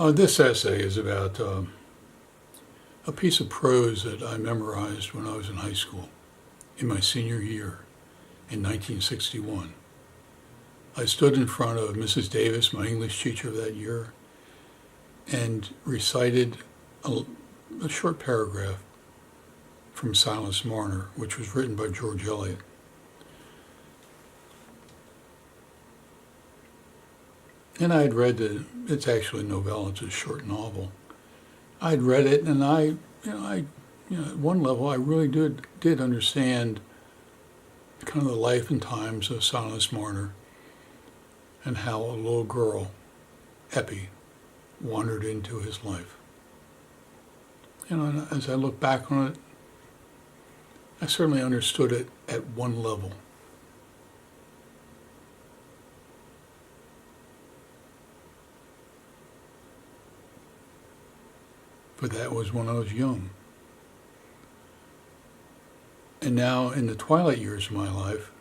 This essay is about a piece of prose that I memorized when I was in high school, in my senior year in 1961. I stood in front of Mrs. Davis, my English teacher of that year, and recited a short paragraph from Silas Marner, which was written by George Eliot. And I had read it's actually a novella, it's a short novel. I'd read it, and at one level, I really did understand kind of the life and times of Silas Marner and how a little girl, Eppie, wandered into his life. And as I look back on it, I certainly understood it at one level. But that was when I was young. And now, in the twilight years of my life,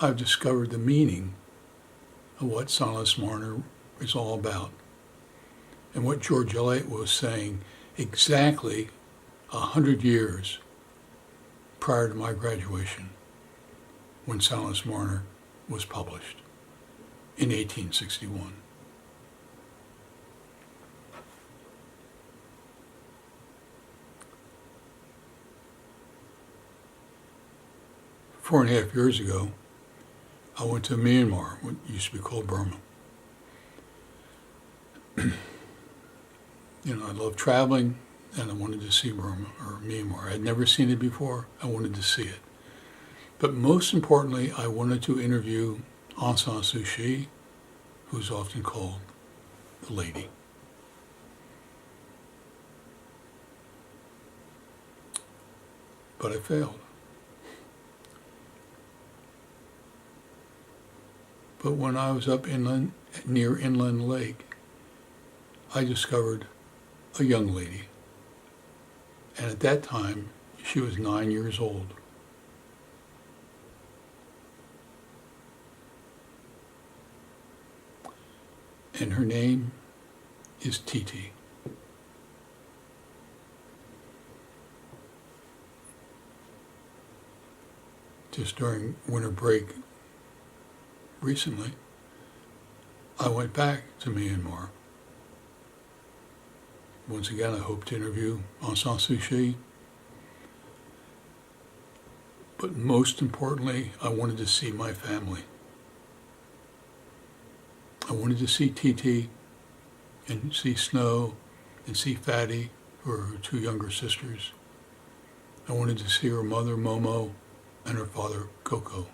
I've discovered the meaning of what Silas Marner is all about and what George Eliot was saying exactly 100 years prior to my graduation when Silas Marner was published in 1861. Four and a half years ago, I went to Myanmar, what used to be called Burma. I love traveling, and I wanted to see Burma, or Myanmar. I'd never seen it before. I wanted to see it. But most importantly, I wanted to interview Aung San Suu Kyi, who's often called the Lady. But I failed. But when I was up inland, near Inland Lake, I discovered a young lady. And at that time, she was 9 years old. And her name is Titi. Just during winter break recently, I went back to Myanmar. Once again, I hope to interview Aung San Suu Kyi. But most importantly, I wanted to see my family. I wanted to see Titi and see Snow and see Fatty, who are her two younger sisters. I wanted to see her mother, Momo, and her father, Coco.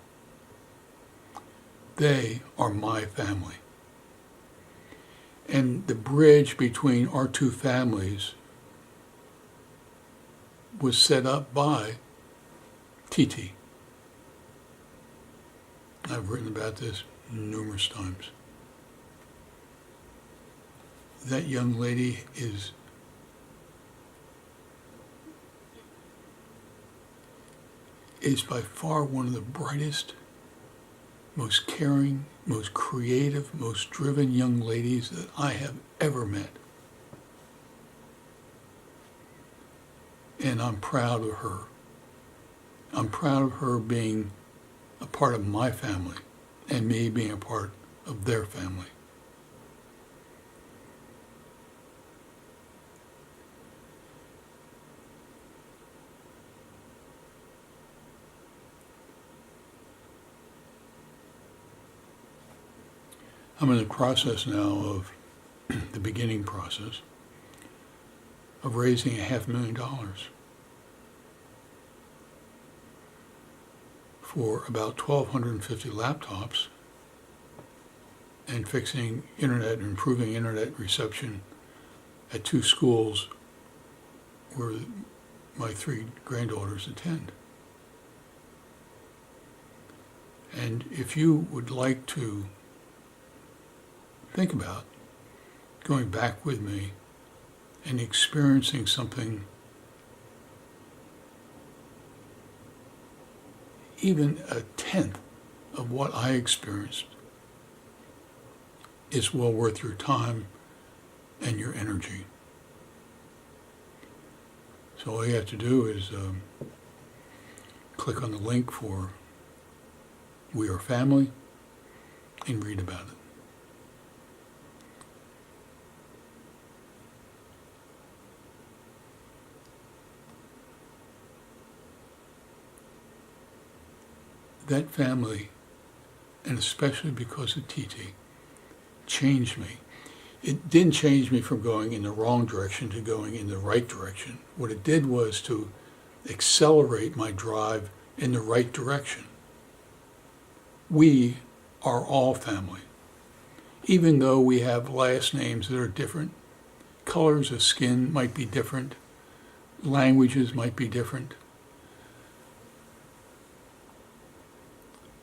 They are my family. And the bridge between our two families was set up by Titi. I've written about this numerous times. That young lady is by far one of the brightest, most caring, most creative, most driven young ladies that I have ever met. And I'm proud of her. I'm proud of her being a part of my family and me being a part of their family. I'm in the process now of the beginning process of raising $500,000 for about 1,250 laptops and fixing internet and improving internet reception at two schools where my three granddaughters attend. And if you would like to think about going back with me and experiencing something even a tenth of what I experienced, it's well worth your time and your energy. So all you have to do is click on the link for We Are Family and read about it. That family, and especially because of TT, changed me. It didn't change me from going in the wrong direction to going in the right direction. What it did was to accelerate my drive in the right direction. We are all family. Even though we have last names that are different, colors of skin might be different, languages might be different,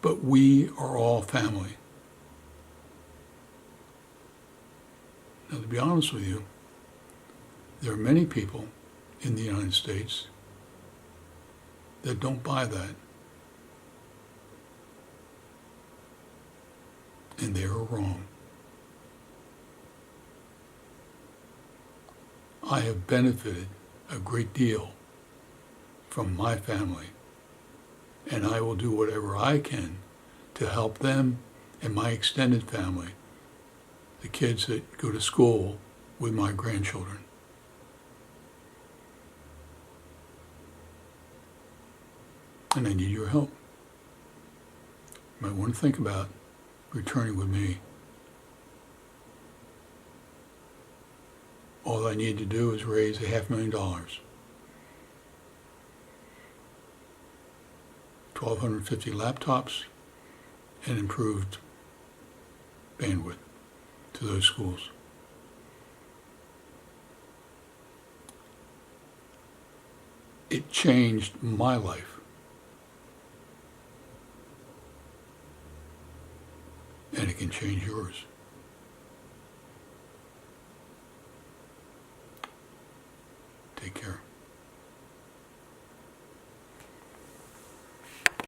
but we are all family. Now, to be honest with you, there are many people in the United States that don't buy that. And they are wrong. I have benefited a great deal from my family, and I will do whatever I can to help them and my extended family, the kids that go to school with my grandchildren. And I need your help. You might want to think about returning with me. All I need to do is raise $500,000. 1,250 laptops and improved bandwidth to those schools. It changed my life. And it can change yours. Take care.